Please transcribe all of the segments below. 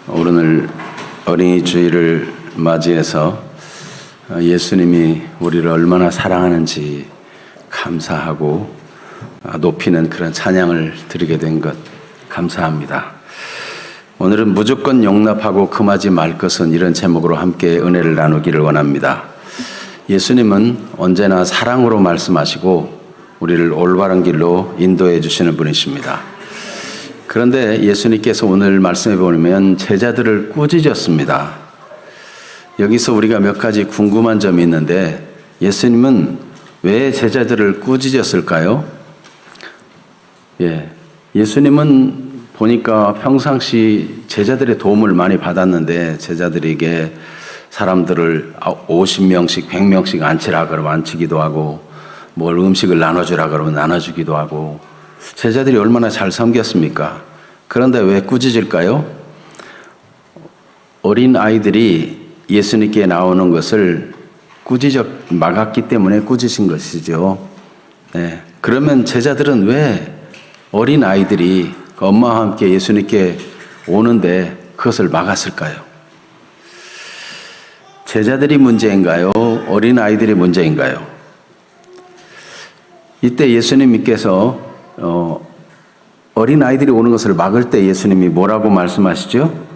오늘 어린이 주일을 맞이해서 예수님이 우리를 얼마나 사랑하는지 감사하고 높이는 그런 찬양을 드리게 된 것 감사합니다. 오늘은 무조건 용납하고 금하지 말 것은, 이런 제목으로 함께 은혜를 나누기를 원합니다. 예수님은 언제나 사랑으로 말씀하시고 우리를 올바른 길로 인도해 주시는 분이십니다. 그런데 예수님께서 오늘 말씀해 보면 제자들을 꾸짖었습니다. 여기서 우리가 몇 가지 궁금한 점이 있는데, 예수님은 왜 제자들을 꾸짖었을까요? 예수님은 보니까 평상시 제자들의 도움을 많이 받았는데, 제자들에게 사람들을 50명씩 100명씩 앉히라 그러면 앉히기도 하고, 뭘 음식을 나눠주라 그러면 나눠주기도 하고, 제자들이 얼마나 잘 섬겼습니까? 그런데 왜 꾸짖을까요? 어린 아이들이 예수님께 나오는 것을 꾸짖어 막았기 때문에 꾸짖은 것이죠. 그러면 제자들은 왜 어린 아이들이 엄마와 함께 예수님께 오는데 그것을 막았을까요? 제자들이 문제인가요? 어린 아이들이 문제인가요? 이때 예수님께서 어린 아이들이 오는 것을 막을 때 예수님이 뭐라고 말씀하시죠?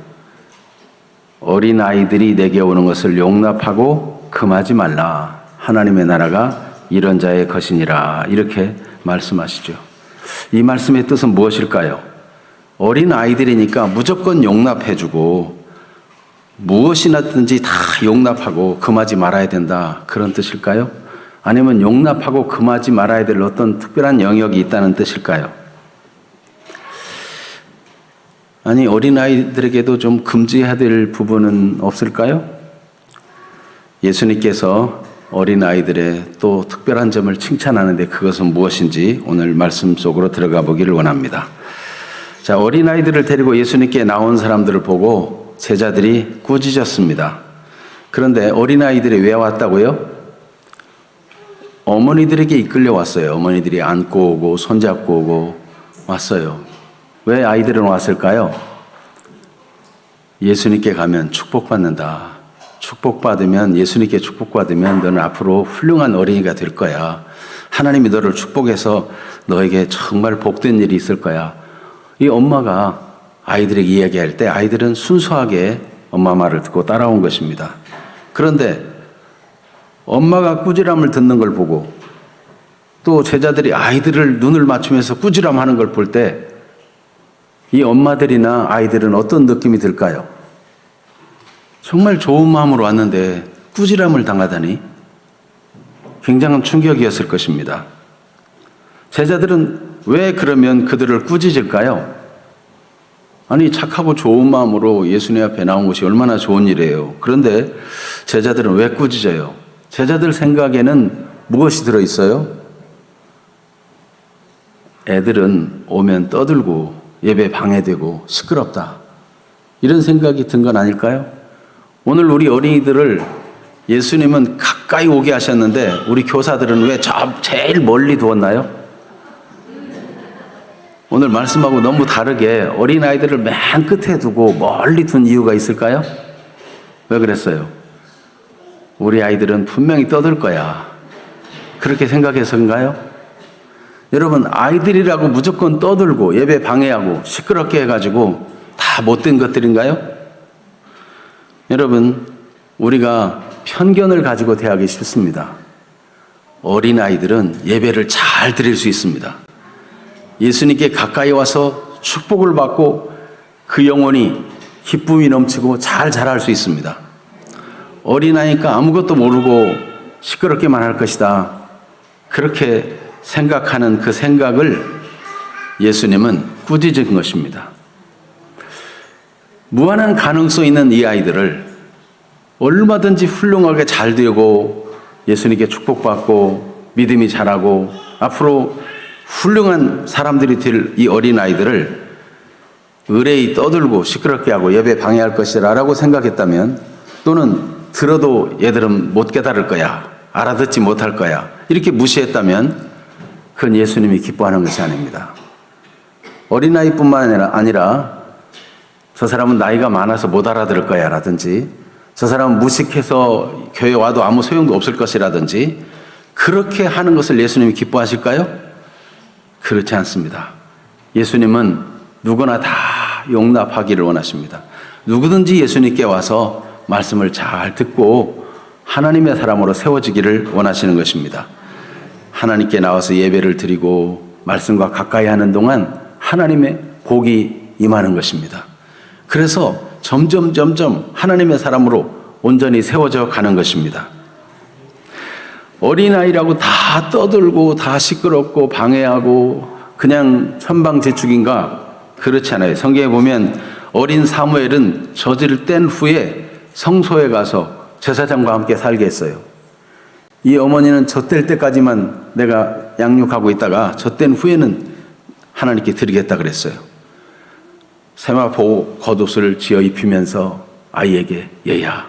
어린 아이들이 내게 오는 것을 용납하고 금하지 말라. 하나님의 나라가 이런 자의 것이니라. 이렇게 말씀하시죠. 이 말씀의 뜻은 무엇일까요? 어린 아이들이니까 무조건 용납해주고 무엇이나든지 다 용납하고 금하지 말아야 된다, 그런 뜻일까요? 아니면 용납하고 금하지 말아야 될 어떤 특별한 영역이 있다는 뜻일까요? 아니, 어린아이들에게도 좀 금지해야 될 부분은 없을까요? 예수님께서 어린아이들의 또 특별한 점을 칭찬하는데 그것은 무엇인지 오늘 말씀 속으로 들어가 보기를 원합니다. 자, 어린아이들을 데리고 예수님께 나온 사람들을 보고 제자들이 꾸짖었습니다. 그런데 어린아이들이 왜 왔다고요? 어머니들에게 이끌려 왔어요. 어머니들이 안고 오고 손잡고 오고 왔어요. 왜 아이들은 왔을까요? 예수님께 가면 축복받는다. 축복받으면, 예수님께 축복받으면 너는 앞으로 훌륭한 어린이가 될 거야. 하나님이 너를 축복해서 너에게 정말 복된 일이 있을 거야. 이 엄마가 아이들에게 이야기할 때 아이들은 순수하게 엄마 말을 듣고 따라온 것입니다. 그런데 엄마가 꾸지람을 듣는 걸 보고 또 제자들이 아이들을 눈을 맞추면서 꾸지람하는 걸 볼 때 이 엄마들이나 아이들은 어떤 느낌이 들까요? 정말 좋은 마음으로 왔는데 꾸지람을 당하다니 굉장한 충격이었을 것입니다. 제자들은 왜 그러면 그들을 꾸짖을까요? 아니, 착하고 좋은 마음으로 예수님 앞에 나온 것이 얼마나 좋은 일이에요. 그런데 제자들은 왜 꾸짖어요? 제자들 생각에는 무엇이 들어있어요? 애들은 오면 떠들고 예배 방해되고 시끄럽다, 이런 생각이 든 건 아닐까요? 오늘 우리 어린이들을 예수님은 가까이 오게 하셨는데 우리 교사들은 왜 제일 멀리 두었나요? 오늘 말씀하고 너무 다르게 어린아이들을 맨 끝에 두고 멀리 둔 이유가 있을까요? 왜 그랬어요? 우리 아이들은 분명히 떠들 거야, 그렇게 생각해서인가요? 여러분, 아이들이라고 무조건 떠들고 예배 방해하고 시끄럽게 해가지고 다 못된 것들인가요? 여러분, 우리가 편견을 가지고 대하기 쉽습니다. 어린아이들은 예배를 잘 드릴 수 있습니다. 예수님께 가까이 와서 축복을 받고 그 영혼이 기쁨이 넘치고 잘 자랄 수 있습니다. 어린아이니까 아무것도 모르고 시끄럽게만 할 것이다, 그렇게 생각하는 그 생각을 예수님은 꾸짖은 것입니다. 무한한 가능성 있는 이 아이들을 얼마든지 훌륭하게 잘 되고 예수님께 축복받고 믿음이 자라고 앞으로 훌륭한 사람들이 될 이 어린아이들을 의뢰히 떠들고 시끄럽게 하고 예배 방해할 것이라고 생각했다면, 또는 들어도 얘들은 못 깨달을 거야, 알아듣지 못할 거야, 이렇게 무시했다면 그건 예수님이 기뻐하는 것이 아닙니다. 어린아이뿐만 아니라 저 사람은 나이가 많아서 못 알아들을 거야 라든지, 저 사람은 무식해서 교회 와도 아무 소용도 없을 것이라든지, 그렇게 하는 것을 예수님이 기뻐하실까요? 그렇지 않습니다. 예수님은 누구나 다 용납하기를 원하십니다. 누구든지 예수님께 와서 말씀을 잘 듣고 하나님의 사람으로 세워지기를 원하시는 것입니다. 하나님께 나와서 예배를 드리고 말씀과 가까이 하는 동안 하나님의 복이 임하는 것입니다. 그래서 점점 하나님의 사람으로 온전히 세워져 가는 것입니다. 어린아이라고 다 떠들고 다 시끄럽고 방해하고 그냥 천방지축인가? 그렇지 않아요. 성경에 보면 어린 사무엘은 젖을 뗀 후에 성소에 가서 제사장과 함께 살게 했어요. 이 어머니는 젖될 때까지만 내가 양육하고 있다가 젖된 후에는 하나님께 드리겠다 그랬어요. 세마포 겉옷을 지어 입히면서 아이에게, 얘야,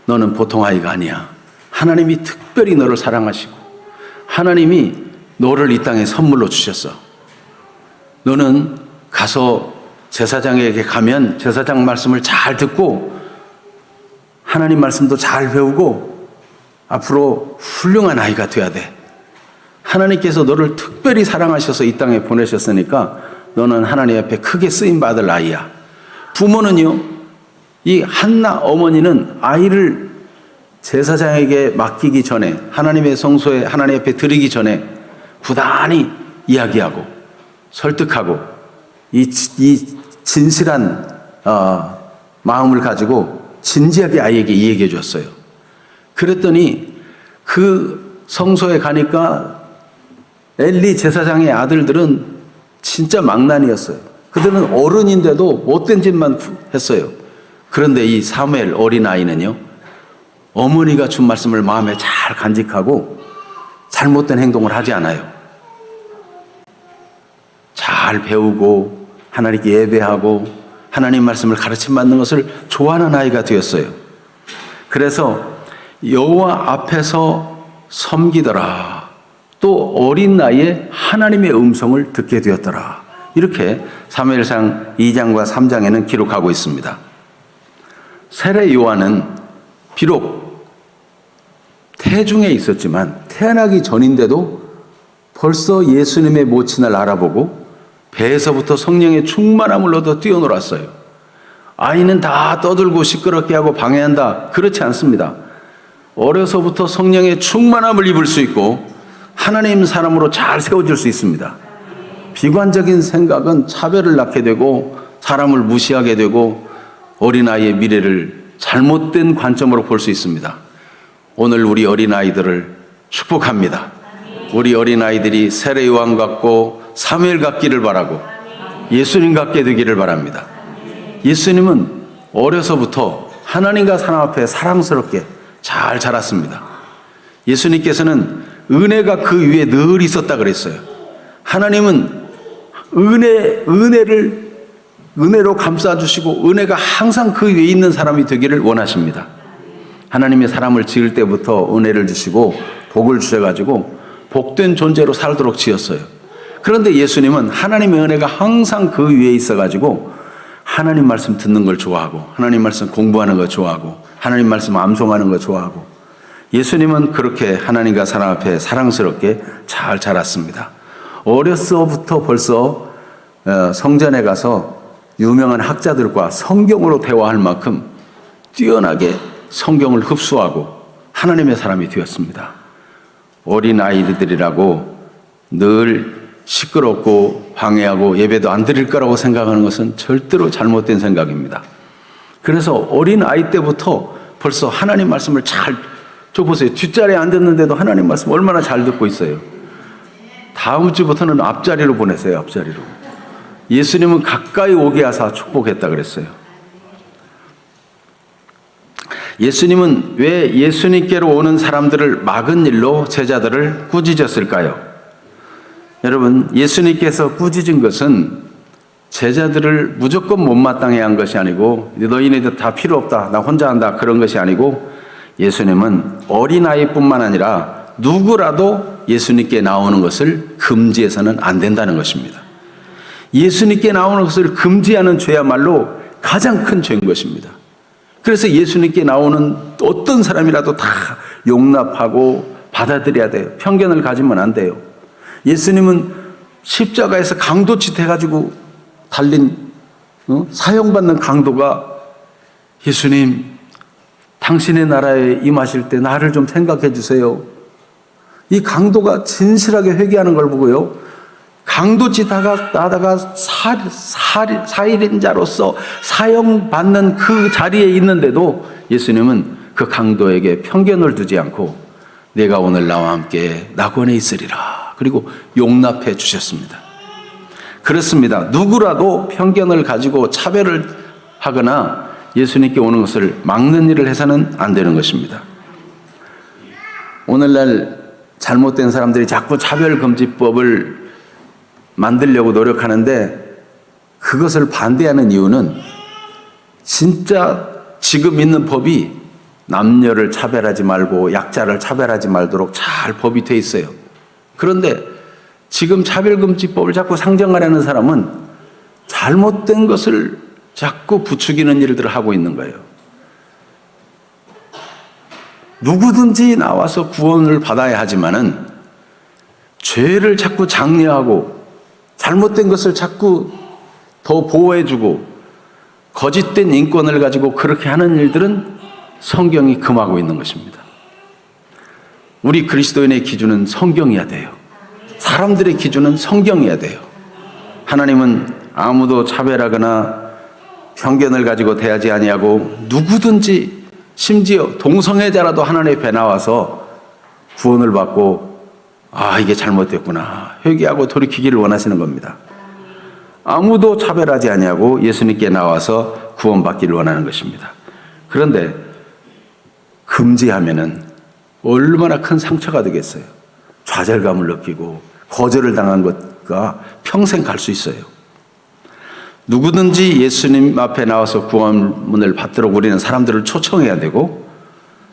너는 보통 아이가 아니야. 하나님이 특별히 너를 사랑하시고 하나님이 너를 이 땅에 선물로 주셨어. 너는 가서 제사장에게 가면 제사장 말씀을 잘 듣고 하나님 말씀도 잘 배우고 앞으로 훌륭한 아이가 돼야 돼. 하나님께서 너를 특별히 사랑하셔서 이 땅에 보내셨으니까 너는 하나님 앞에 크게 쓰임받을 아이야. 부모는요, 이 한나 어머니는 아이를 제사장에게 맡기기 전에, 하나님의 성소에 하나님 앞에 드리기 전에 부단히 이야기하고 설득하고 이 진실한 마음을 가지고 진지하게 아이에게 이야기해 줬어요. 그랬더니 그 성소에 가니까 엘리 제사장의 아들들은 진짜 망난이었어요. 그들은 어른인데도 못된 짓만 했어요. 그런데 이 사무엘 어린아이는요, 어머니가 준 말씀을 마음에 잘 간직하고 잘못된 행동을 하지 않아요. 잘 배우고 하나님께 예배하고 하나님 말씀을 가르침받는 것을 좋아하는 아이가 되었어요. 그래서 여호와 앞에서 섬기더라. 또 어린 나이에 하나님의 음성을 듣게 되었더라. 이렇게 사무엘상 2장과 3장에는 기록하고 있습니다. 세례 요한은 비록 태중에 있었지만 태어나기 전인데도 벌써 예수님의 모친을 알아보고 배에서부터 성령의 충만함을 얻어 뛰어놀았어요. 아이는 다 떠들고 시끄럽게 하고 방해한다. 그렇지 않습니다. 어려서부터 성령의 충만함을 입을 수 있고 하나님 사람으로 잘 세워질 수 있습니다. 비관적인 생각은 차별을 낳게 되고 사람을 무시하게 되고 어린아이의 미래를 잘못된 관점으로 볼 수 있습니다. 오늘 우리 어린아이들을 축복합니다. 우리 어린아이들이 세례 요한 같고 사무엘 같기를 바라고 예수님 같게 되기를 바랍니다. 예수님은 어려서부터 하나님과 사람 앞에 사랑스럽게 잘 자랐습니다. 예수님께서는 은혜가 그 위에 늘 있었다 그랬어요. 하나님은 은혜로 감싸주시고 은혜가 항상 그 위에 있는 사람이 되기를 원하십니다. 하나님의 사람을 지을 때부터 은혜를 주시고 복을 주셔가지고 복된 존재로 살도록 지었어요. 그런데 예수님은 하나님의 은혜가 항상 그 위에 있어가지고 하나님 말씀 듣는 걸 좋아하고 하나님 말씀 공부하는 걸 좋아하고 하나님 말씀 암송하는 걸 좋아하고 예수님은 그렇게 하나님과 사람 앞에 사랑스럽게 잘 자랐습니다. 어려서부터 벌써 성전에 가서 유명한 학자들과 성경으로 대화할 만큼 뛰어나게 성경을 흡수하고 하나님의 사람이 되었습니다. 어린아이들이라고 늘 시끄럽고 방해하고 예배도 안 드릴 거라고 생각하는 것은 절대로 잘못된 생각입니다. 그래서 어린아이 때부터 벌써 하나님 말씀을 저 보세요. 뒷자리에 앉았는데도 하나님 말씀 얼마나 잘 듣고 있어요. 다음 주부터는 앞자리로 보내세요. 앞자리로. 예수님은 가까이 오게 하사 축복했다 그랬어요. 예수님은 왜 예수님께로 오는 사람들을 막은 일로 제자들을 꾸짖었을까요? 여러분, 예수님께서 꾸짖은 것은 제자들을 무조건 못마땅해 한 것이 아니고 너희네들 다 필요 없다, 나 혼자 한다, 그런 것이 아니고 예수님은 어린아이뿐만 아니라 누구라도 예수님께 나오는 것을 금지해서는 안 된다는 것입니다. 예수님께 나오는 것을 금지하는 죄야말로 가장 큰 죄인 것입니다. 그래서 예수님께 나오는 어떤 사람이라도 다 용납하고 받아들여야 돼요. 편견을 가지면 안 돼요. 예수님은 십자가에서 강도짓 해가지고 달린 사형받는 강도가 예수님 당신의 나라에 임하실 때 나를 좀 생각해 주세요. 이 강도가 진실하게 회개하는 걸 보고요. 강도짓 하다가 살인자로서 사형받는 그 자리에 있는데도 예수님은 그 강도에게 편견을 두지 않고 내가 오늘 나와 함께 낙원에 있으리라. 그리고 용납해 주셨습니다. 그렇습니다. 누구라도 편견을 가지고 차별을 하거나 예수님께 오는 것을 막는 일을 해서는 안 되는 것입니다. 오늘날 잘못된 사람들이 자꾸 차별금지법을 만들려고 노력하는데 그것을 반대하는 이유는 진짜 지금 있는 법이 남녀를 차별하지 말고 약자를 차별하지 말도록 잘 법이 돼 있어요. 그런데 지금 차별금지법을 자꾸 상정하려는 사람은 잘못된 것을 자꾸 부추기는 일들을 하고 있는 거예요. 누구든지 나와서 구원을 받아야 하지만은 죄를 자꾸 장려하고 잘못된 것을 자꾸 더 보호해주고 거짓된 인권을 가지고 그렇게 하는 일들은 성경이 금하고 있는 것입니다. 우리 그리스도인의 기준은 성경이어야 돼요. 사람들의 기준은 성경이어야 돼요. 하나님은 아무도 차별하거나 편견을 가지고 대하지 아니하고 누구든지 심지어 동성애자라도 하나님 앞에 나와서 구원을 받고 이게 잘못됐구나 회개하고 돌이키기를 원하시는 겁니다. 아무도 차별하지 아니하고 예수님께 나와서 구원받기를 원하는 것입니다. 그런데 금지하면은 얼마나 큰 상처가 되겠어요. 좌절감을 느끼고 거절을 당한 것과 평생 갈 수 있어요. 누구든지 예수님 앞에 나와서 구원을 받도록 우리는 사람들을 초청해야 되고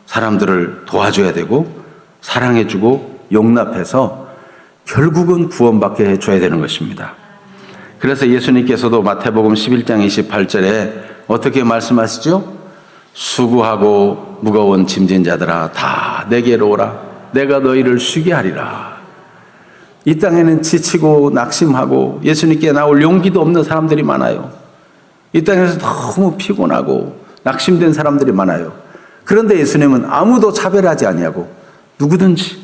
사람들을 도와줘야 되고 사랑해주고 용납해서 결국은 구원받게 해줘야 되는 것입니다. 그래서 예수님께서도 마태복음 11장 28절에 어떻게 말씀하시죠? 수고하고 무거운 짐진 자들아 다 내게로 오라. 내가 너희를 쉬게 하리라. 이 땅에는 지치고 낙심하고 예수님께 나올 용기도 없는 사람들이 많아요. 이 땅에서 너무 피곤하고 낙심된 사람들이 많아요. 그런데 예수님은 아무도 차별하지 아니하고 누구든지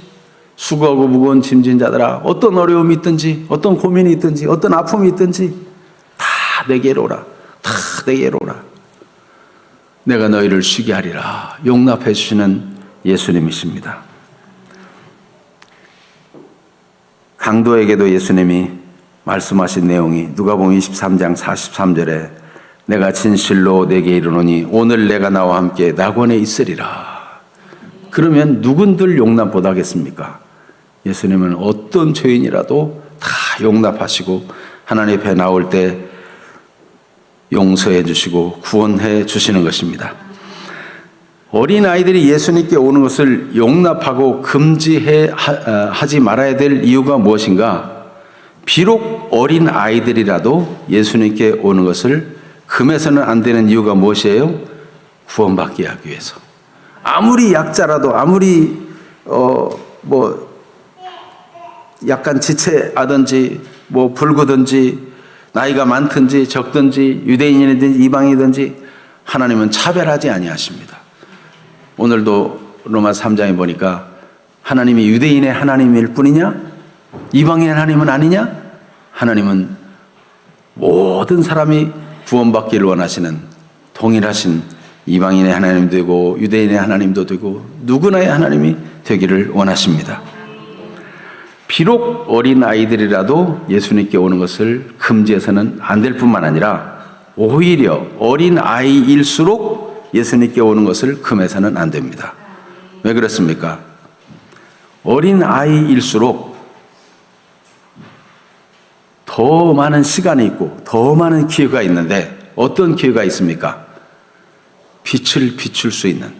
수고하고 무거운 짐진 자들아 어떤 어려움이 있든지 어떤 고민이 있든지 어떤 아픔이 있든지 다 내게로 오라. 다 내게로 오라. 내가 너희를 쉬게 하리라. 용납해 주시는 예수님이십니다. 강도에게도 예수님이 말씀하신 내용이 누가복음 23장 43절에 내가 진실로 내게 이르노니 오늘 내가 나와 함께 낙원에 있으리라. 그러면 누군들 용납 못하겠습니까? 예수님은 어떤 죄인이라도 다 용납하시고 하나님 앞에 나올 때 용서해 주시고 구원해 주시는 것입니다. 어린아이들이 예수님께 오는 것을 용납하고 금지하지 말아야 될 이유가 무엇인가? 비록 어린아이들이라도 예수님께 오는 것을 금해서는 안 되는 이유가 무엇이에요? 구원받게 하기 위해서. 아무리 약자라도 아무리 약간 지체하든지 붉든지 나이가 많든지 적든지 유대인이든지 이방이든지 하나님은 차별하지 아니하십니다. 오늘도 로마 3장에 보니까 하나님이 유대인의 하나님일 뿐이냐? 이방인의 하나님은 아니냐? 하나님은 모든 사람이 구원받기를 원하시는 동일하신 이방인의 하나님도 되고 유대인의 하나님도 되고 누구나의 하나님이 되기를 원하십니다. 비록 어린 아이들이라도 예수님께 오는 것을 금지해서는 안 될 뿐만 아니라 오히려 어린 아이일수록 예수님께 오는 것을 금해서는 안 됩니다. 왜 그렇습니까? 어린 아이일수록 더 많은 시간이 있고 더 많은 기회가 있는데 어떤 기회가 있습니까? 빛을 비출 수 있는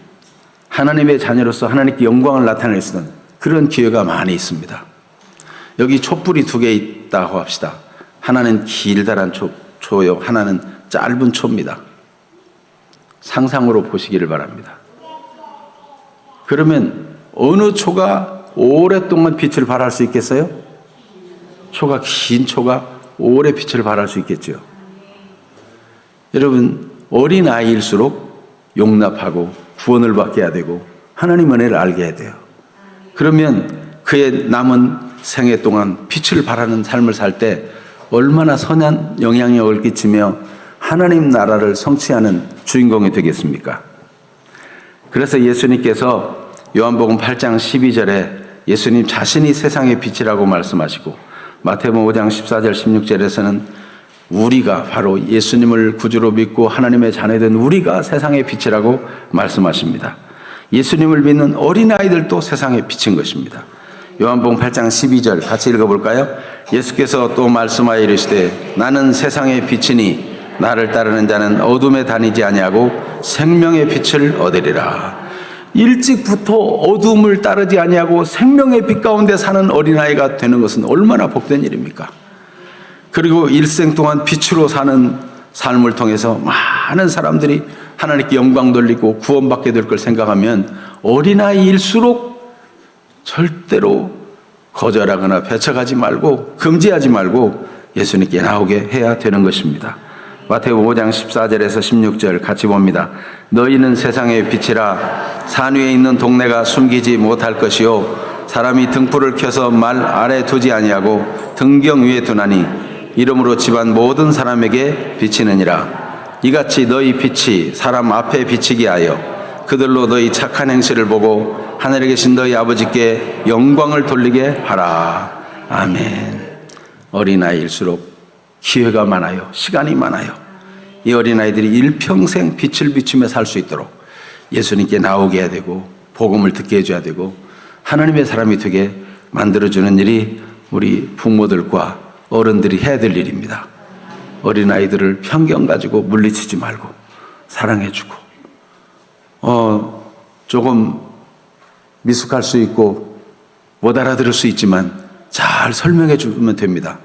하나님의 자녀로서 하나님께 영광을 나타낼 수 있는 그런 기회가 많이 있습니다. 여기 촛불이 2개 있다고 합시다. 하나는 길다란 초요, 하나는 짧은 초입니다. 상상으로 보시기를 바랍니다. 그러면 어느 초가 오랫동안 빛을 발할 수 있겠어요? 초가 긴 초가 오래 빛을 발할 수 있겠죠. 여러분, 어린아이일수록 용납하고 구원을 받게 해야 되고 하나님 은혜를 알게 해야 돼요. 그러면 그의 남은 생애 동안 빛을 발하는 삶을 살 때 얼마나 선한 영향력을 끼치며 하나님 나라를 성취하는 주인공이 되겠습니까? 그래서 예수님께서 요한복음 8장 12절에 예수님 자신이 세상의 빛이라고 말씀하시고 마태복음 5장 14절 16절에서는 우리가 바로 예수님을 구주로 믿고 하나님의 자녀된 우리가 세상의 빛이라고 말씀하십니다. 예수님을 믿는 어린아이들도 세상의 빛인 것입니다. 요한복음 8장 12절 같이 읽어볼까요? 예수께서 또 말씀하여 이르시되 나는 세상의 빛이니 나를 따르는 자는 어둠에 다니지 아니하고 생명의 빛을 얻으리라. 일찍부터 어둠을 따르지 아니하고 생명의 빛 가운데 사는 어린아이가 되는 것은 얼마나 복된 일입니까? 그리고 일생 동안 빛으로 사는 삶을 통해서 많은 사람들이 하나님께 영광 돌리고 구원받게 될 걸 생각하면 어린아이일수록 절대로 거절하거나 배척하지 말고 금지하지 말고 예수님께 나오게 해야 되는 것입니다. 마태복음 5장 14절에서 16절 같이 봅니다. 너희는 세상의 빛이라 산 위에 있는 동네가 숨기지 못할 것이요 사람이 등불을 켜서 말 아래 두지 아니하고 등경 위에 두나니 이러므로 집안 모든 사람에게 비치느니라. 이같이 너희 빛이 사람 앞에 비치게 하여 그들로 너희 착한 행실을 보고 하늘에 계신 너희 아버지께 영광을 돌리게 하라. 아멘. 어린아이일수록 기회가 많아요. 시간이 많아요. 이 어린아이들이 일평생 빛을 비추며 살 수 있도록 예수님께 나오게 해야 되고 복음을 듣게 해줘야 되고 하나님의 사람이 되게 만들어주는 일이 우리 부모들과 어른들이 해야 될 일입니다. 어린아이들을 편견 가지고 물리치지 말고 사랑해주고 조금 미숙할 수 있고 못 알아들을 수 있지만 잘 설명해 주면 됩니다.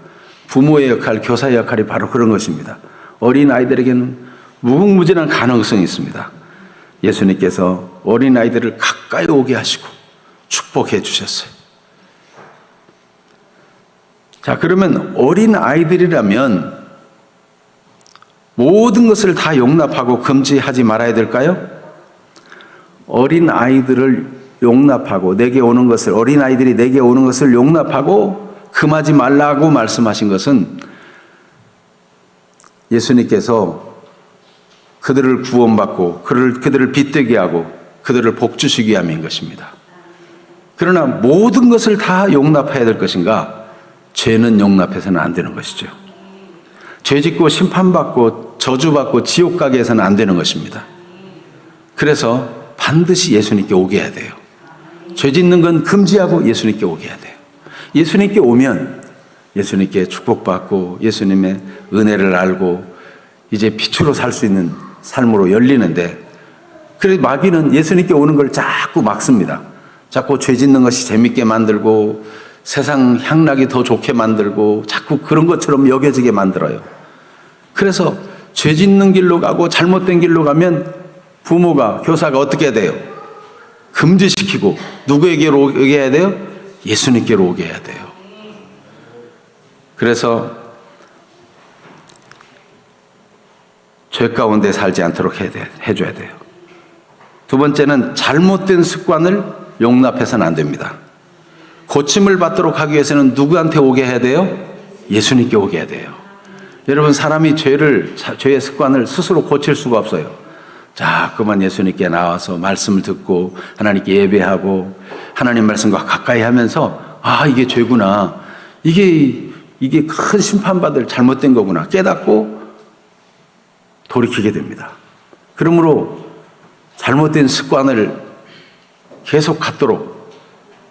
부모의 역할, 교사의 역할이 바로 그런 것입니다. 어린아이들에게는 무궁무진한 가능성이 있습니다. 예수님께서 어린아이들을 가까이 오게 하시고 축복해 주셨어요. 자, 그러면 어린아이들이라면 모든 것을 다 용납하고 금지하지 말아야 될까요? 어린아이들을 용납하고 내게 오는 것을, 어린아이들이 내게 오는 것을 용납하고 금하지 말라고 말씀하신 것은 예수님께서 그들을 구원받고 그들을 빛되게 하고 그들을 복주시기 위함인 것입니다. 그러나 모든 것을 다 용납해야 될 것인가? 죄는 용납해서는 안 되는 것이죠. 죄 짓고 심판받고 저주받고 지옥 가게 해서는 안 되는 것입니다. 그래서 반드시 예수님께 오게 해야 돼요. 죄 짓는 건 금지하고 예수님께 오게 해야 돼요. 예수님께 오면 예수님께 축복받고 예수님의 은혜를 알고 이제 빛으로 살 수 있는 삶으로 열리는데, 그래서 마귀는 예수님께 오는 걸 자꾸 막습니다. 자꾸 죄 짓는 것이 재밌게 만들고 세상 향락이 더 좋게 만들고 자꾸 그런 것처럼 여겨지게 만들어요. 그래서 죄 짓는 길로 가고 잘못된 길로 가면 부모가, 교사가 어떻게 해야 돼요? 금지시키고 누구에게로 오게 해야 돼요? 예수님께로 오게 해야 돼요. 그래서 죄 가운데 살지 않도록 해줘야 돼요. 두 번째는 잘못된 습관을 용납해서는 안 됩니다. 고침을 받도록 하기 위해서는 누구한테 오게 해야 돼요? 예수님께 오게 해야 돼요. 여러분, 사람이 죄의 습관을 스스로 고칠 수가 없어요. 자꾸만 예수님께 나와서 말씀을 듣고 하나님께 예배하고 하나님 말씀과 가까이 하면서 이게 죄구나, 이게 큰 심판받을 잘못된 거구나 깨닫고 돌이키게 됩니다. 그러므로 잘못된 습관을 계속 갖도록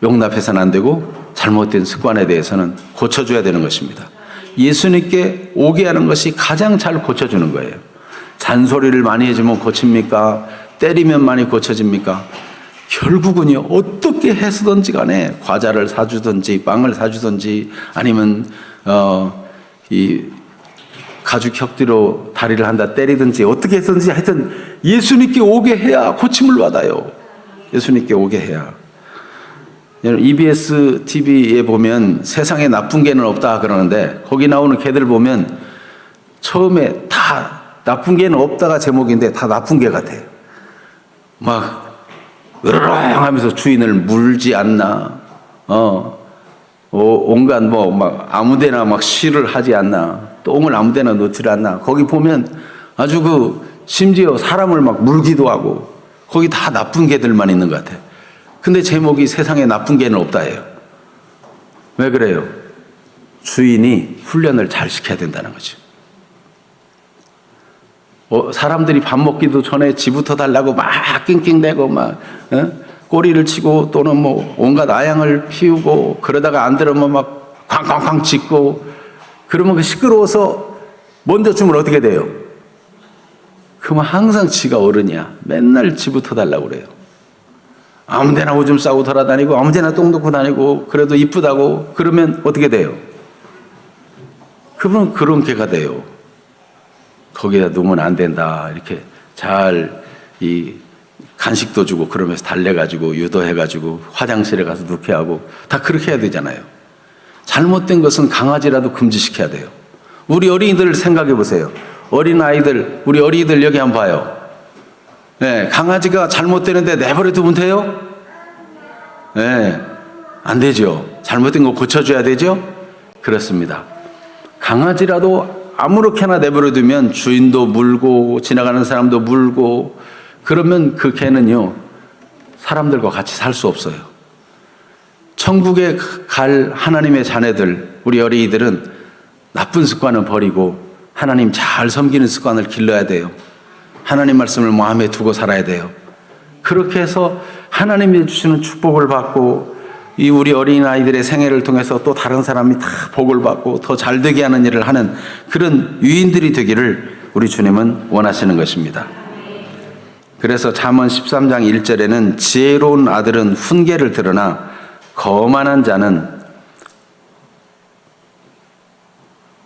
용납해서는 안 되고 잘못된 습관에 대해서는 고쳐줘야 되는 것입니다. 예수님께 오게 하는 것이 가장 잘 고쳐주는 거예요. 잔소리를 많이 해주면 고칩니까? 때리면 많이 고쳐집니까? 결국은요, 어떻게 해서든지 간에 과자를 사주든지 빵을 사주든지 아니면 가죽 혁띠로 다리를 한다 때리든지 어떻게 했든지 하여튼 예수님께 오게 해야 고침을 받아요. 예수님께 오게 해야. EBS TV에 보면 세상에 나쁜 개는 없다 그러는데 거기 나오는 개들 보면 처음에 다 나쁜 개는 없다가 제목인데 다 나쁜 개 같아요. 막 으르렁 하면서 주인을 물지 않나, 온갖 막 아무데나 막 쉬를 하지 않나, 똥을 아무데나 놓지 않나. 거기 보면 아주 심지어 사람을 막 물기도 하고 거기 다 나쁜 개들만 있는 것 같아요. 근데 제목이 세상에 나쁜 개는 없다예요. 왜 그래요? 주인이 훈련을 잘 시켜야 된다는 거죠. 사람들이 밥 먹기도 전에 지부터 달라고 막 낑낑대고 막 꼬리를 치고 또는 뭐 온갖 아양을 피우고 그러다가 안 들으면 막 쾅쾅쾅 짖고 그러면 시끄러워서 먼저 주면 어떻게 돼요? 그러면 항상 지가 어른이야. 맨날 지부터 달라고 그래요. 아무데나 오줌 싸고 돌아다니고 아무데나 똥 놓고 다니고 그래도 이쁘다고 그러면 어떻게 돼요? 그러면 그런 개가 돼요. 거기다 놓으면 안 된다. 이렇게 잘 간식도 주고 그러면서 달래가지고 유도해가지고 화장실에 가서 넣게 하고 다 그렇게 해야 되잖아요. 잘못된 것은 강아지라도 금지시켜야 돼요. 우리 어린이들 생각해 보세요. 어린아이들, 우리 어린이들 여기 한번 봐요. 네, 강아지가 잘못되는데 내버려 두면 돼요? 네, 안 되죠. 잘못된 거 고쳐줘야 되죠? 그렇습니다. 강아지라도 아무렇게나 내버려 두면 주인도 물고 지나가는 사람도 물고 그러면 그 개는요 사람들과 같이 살 수 없어요. 천국에 갈 하나님의 자녀들, 우리 어린이들은 나쁜 습관을 버리고 하나님 잘 섬기는 습관을 길러야 돼요. 하나님 말씀을 마음에 두고 살아야 돼요. 그렇게 해서 하나님이 주시는 축복을 받고 이 우리 어린아이들의 생애를 통해서 또 다른 사람이 다 복을 받고 더 잘되게 하는 일을 하는 그런 유인들이 되기를 우리 주님은 원하시는 것입니다. 그래서 잠언 13장 1절에는 지혜로운 아들은 훈계를 들으나 거만한 자는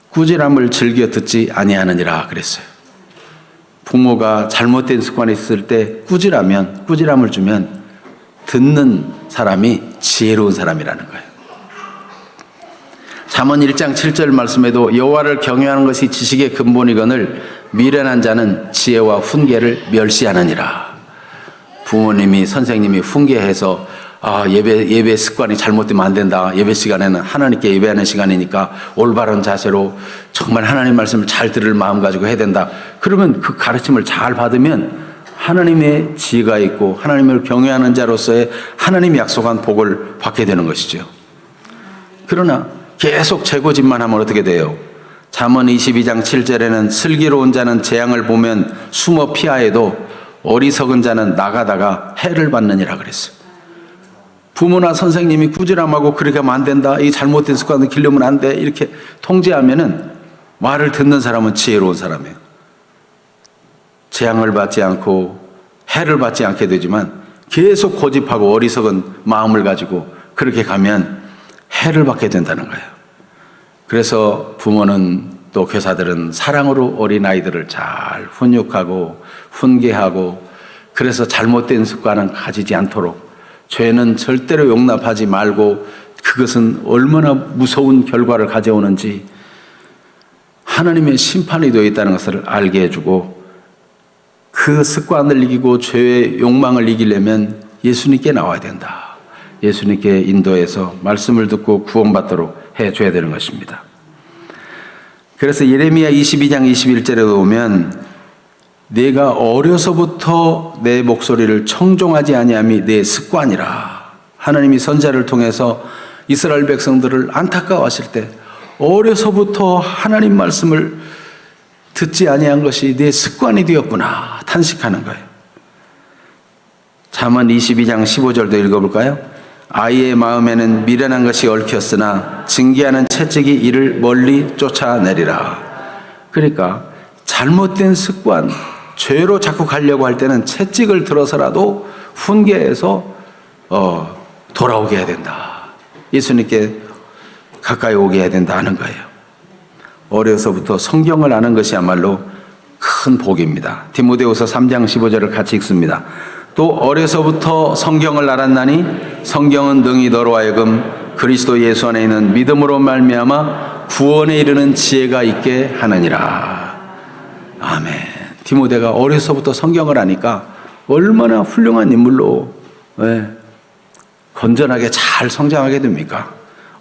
꾸지람을 즐겨 듣지 아니하느니라 그랬어요. 부모가 잘못된 습관이 있을 때 꾸지람을 주면 듣는 사람이 지혜로운 사람이라는 거예요. 잠언 1장 7절 말씀에도 여호와를 경외하는 것이 지식의 근본이거늘 미련한 자는 지혜와 훈계를 멸시하느니라. 부모님이 선생님이 훈계해서 예배 습관이 잘못되면 안 된다. 예배 시간에는 하나님께 예배하는 시간이니까 올바른 자세로 정말 하나님 말씀을 잘 들을 마음 가지고 해야 된다. 그러면 그 가르침을 잘 받으면 하나님의 지혜가 있고 하나님을 경외하는 자로서의 하나님이 약속한 복을 받게 되는 것이죠. 그러나 계속 재고집만 하면 어떻게 돼요? 잠언 22장 7절에는 슬기로운 자는 재앙을 보면 숨어 피하여도 어리석은 자는 나가다가 해를 받느니라 그랬어요. 부모나 선생님이 꾸지람하고 그렇게 하면 안 된다. 이 잘못된 습관을 기르면 안 돼. 이렇게 통제하면은 말을 듣는 사람은 지혜로운 사람이에요. 재앙을 받지 않고 해를 받지 않게 되지만 계속 고집하고 어리석은 마음을 가지고 그렇게 가면 해를 받게 된다는 거예요. 그래서 부모는 또 교사들은 사랑으로 어린아이들을 잘 훈육하고 훈계하고 그래서 잘못된 습관은 가지지 않도록 죄는 절대로 용납하지 말고 그것은 얼마나 무서운 결과를 가져오는지 하나님의 심판이 되어 있다는 것을 알게 해주고 그 습관을 이기고 죄의 욕망을 이기려면 예수님께 나와야 된다. 예수님께 인도해서 말씀을 듣고 구원받도록 해줘야 되는 것입니다. 그래서 예레미야 22장 21절에 보면 내가 어려서부터 내 목소리를 청종하지 아니함이 내 습관이라. 하나님이 선지자를 통해서 이스라엘 백성들을 안타까워하실 때 어려서부터 하나님 말씀을 듣지 아니한 것이 내 습관이 되었구나 탄식하는 거예요. 잠언 22장 15절도 읽어볼까요? 아이의 마음에는 미련한 것이 얽혔으나 징계하는 채찍이 이를 멀리 쫓아내리라. 그러니까 잘못된 습관, 죄로 자꾸 가려고 할 때는 채찍을 들어서라도 훈계해서 돌아오게 해야 된다. 예수님께 가까이 오게 해야 된다 하는 거예요. 어려서부터 성경을 아는 것이야말로 큰 복입니다. 디모데후서 3장 15절을 같이 읽습니다. 또 어려서부터 성경을 알았나니 성경은 능히 너로 하여금 그리스도 예수 안에 있는 믿음으로 말미암아 구원에 이르는 지혜가 있게 하느니라. 아멘. 디모데가 어려서부터 성경을 아니까 얼마나 훌륭한 인물로 건전하게 잘 성장하게 됩니까?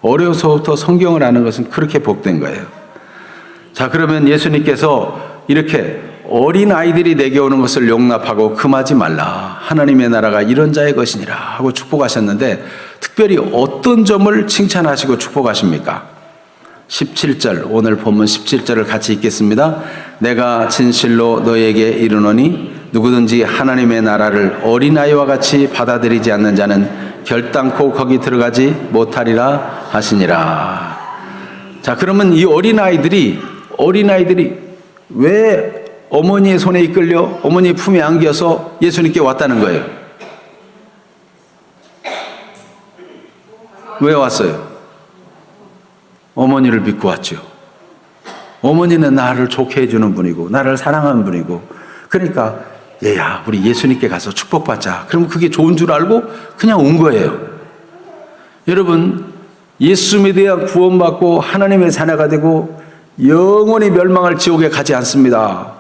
어려서부터 성경을 아는 것은 그렇게 복된 거예요. 자, 그러면 예수님께서 이렇게 어린 아이들이 내게 오는 것을 용납하고 금하지 말라. 하나님의 나라가 이런 자의 것이니라 하고 축복하셨는데 특별히 어떤 점을 칭찬하시고 축복하십니까? 17절, 오늘 본문 17절을 같이 읽겠습니다. 내가 진실로 너에게 이르노니 누구든지 하나님의 나라를 어린아이와 같이 받아들이지 않는 자는 결단코 거기 들어가지 못하리라 하시니라. 자, 그러면 이 어린아이들이 왜 어머니의 손에 이끌려 어머니의 품에 안겨서 예수님께 왔다는 거예요? 왜 왔어요? 어머니를 믿고 왔죠. 어머니는 나를 좋게 해주는 분이고 나를 사랑하는 분이고, 그러니까 얘야 우리 예수님께 가서 축복받자. 그러면 그게 좋은 줄 알고 그냥 온 거예요. 여러분, 예수 믿어야 구원받고 하나님의 자녀가 되고 영원히 멸망할 지옥에 가지 않습니다.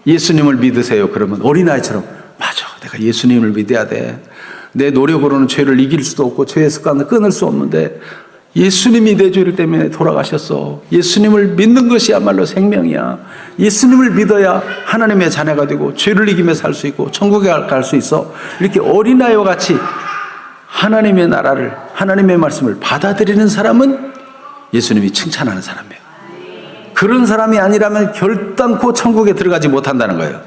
예수님을 믿으세요. 그러면 어린아이처럼 맞아, 내가 예수님을 믿어야 돼. 내 노력으로는 죄를 이길 수도 없고 죄의 습관을 끊을 수 없는데 예수님이 내 죄를 때문에 돌아가셨어. 예수님을 믿는 것이야말로 생명이야. 예수님을 믿어야 하나님의 자녀가 되고 죄를 이기며 살 수 있고 천국에 갈 수 있어. 이렇게 어린아이와 같이 하나님의 나라를, 하나님의 말씀을 받아들이는 사람은 예수님이 칭찬하는 사람이에요. 그런 사람이 아니라면 결단코 천국에 들어가지 못한다는 거예요.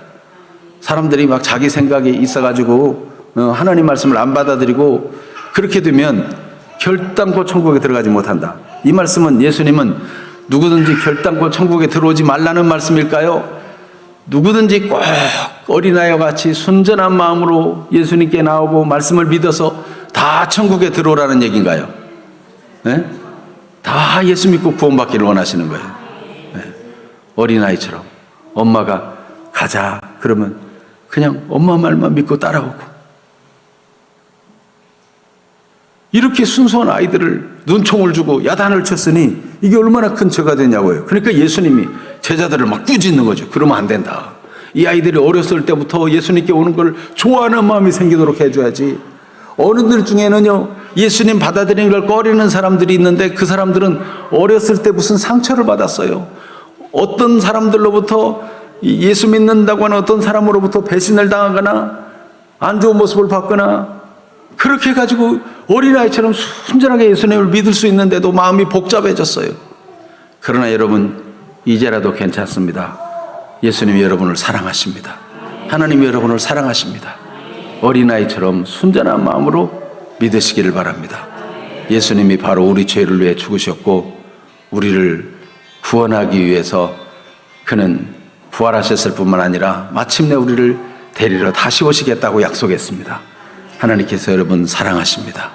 사람들이 막 자기 생각이 있어가지고 하나님 말씀을 안 받아들이고 그렇게 되면 결단코 천국에 들어가지 못한다. 이 말씀은, 예수님은 누구든지 결단코 천국에 들어오지 말라는 말씀일까요? 누구든지 꼭 어린아이와 같이 순전한 마음으로 예수님께 나오고 말씀을 믿어서 다 천국에 들어오라는 얘기인가요? 네? 다 예수 믿고 구원받기를 원하시는 거예요. 네. 어린아이처럼 엄마가 가자 그러면 그냥 엄마 말만 믿고 따라오고, 이렇게 순수한 아이들을 눈총을 주고 야단을 쳤으니 이게 얼마나 큰 죄가 되냐고요. 그러니까 예수님이 제자들을 막 꾸짖는 거죠. 그러면 안 된다. 이 아이들이 어렸을 때부터 예수님께 오는 걸 좋아하는 마음이 생기도록 해줘야지. 어른들 중에는요, 예수님 받아들이는 걸 꺼리는 사람들이 있는데 그 사람들은 어렸을 때 무슨 상처를 받았어요. 어떤 사람들로부터, 예수 믿는다고 하는 어떤 사람으로부터 배신을 당하거나 안 좋은 모습을 봤거나, 그렇게 해가지고 어린아이처럼 순전하게 예수님을 믿을 수 있는데도 마음이 복잡해졌어요. 그러나 여러분, 이제라도 괜찮습니다. 예수님이 여러분을 사랑하십니다. 하나님이 여러분을 사랑하십니다. 어린아이처럼 순전한 마음으로 믿으시기를 바랍니다. 예수님이 바로 우리 죄를 위해 죽으셨고 우리를 구원하기 위해서 그는 부활하셨을 뿐만 아니라 마침내 우리를 데리러 다시 오시겠다고 약속했습니다. 하나님께서 여러분 사랑하십니다.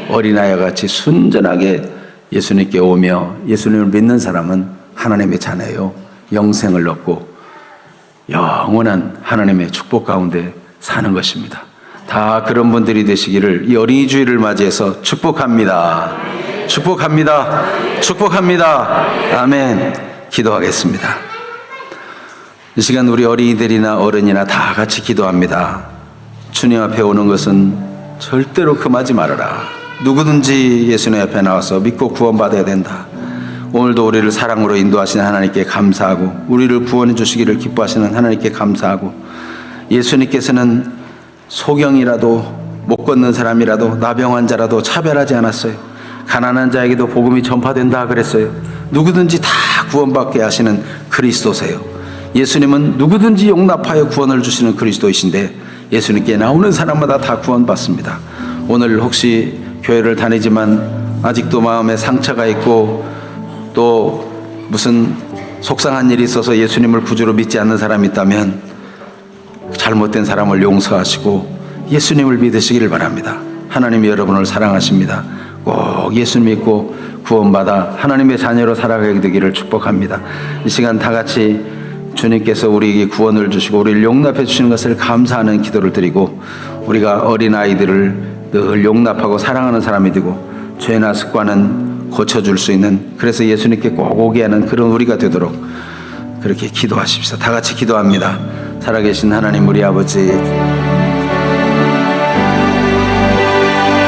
어린아이와 같이 순전하게 예수님께 오며 예수님을 믿는 사람은 하나님의 자녀요, 영생을 얻고 영원한 하나님의 축복 가운데 사는 것입니다. 다 그런 분들이 되시기를 이 어린이 주일을 맞이해서 축복합니다. 축복합니다. 축복합니다. 아멘. 기도하겠습니다. 이 시간 우리 어린이들이나 어른이나 다 같이 기도합니다. 주님 앞에 오는 것은 절대로 금하지 말아라. 누구든지 예수님 앞에 나와서 믿고 구원받아야 된다. 오늘도 우리를 사랑으로 인도하시는 하나님께 감사하고 우리를 구원해 주시기를 기뻐하시는 하나님께 감사하고, 예수님께서는 소경이라도 못 걷는 사람이라도 나병 환자라도 차별하지 않았어요. 가난한 자에게도 복음이 전파된다 그랬어요. 누구든지 다 구원받게 하시는 그리스도세요. 예수님은 누구든지 용납하여 구원을 주시는 그리스도이신데 예수님께 나오는 사람마다 다 구원받습니다. 오늘 혹시 교회를 다니지만 아직도 마음에 상처가 있고 또 무슨 속상한 일이 있어서 예수님을 구주로 믿지 않는 사람이 있다면 잘못된 사람을 용서하시고 예수님을 믿으시기를 바랍니다. 하나님이 여러분을 사랑하십니다. 꼭 예수 믿고 구원받아 하나님의 자녀로 살아가게 되기를 축복합니다. 이 시간 다 같이 주님께서 우리에게 구원을 주시고 우리를 용납해 주시는 것을 감사하는 기도를 드리고, 우리가 어린아이들을 늘 용납하고 사랑하는 사람이 되고 죄나 습관은 고쳐줄 수 있는, 그래서 예수님께 꼭 오게 하는 그런 우리가 되도록 그렇게 기도하십시오. 다 같이 기도합니다. 살아계신 하나님 우리 아버지,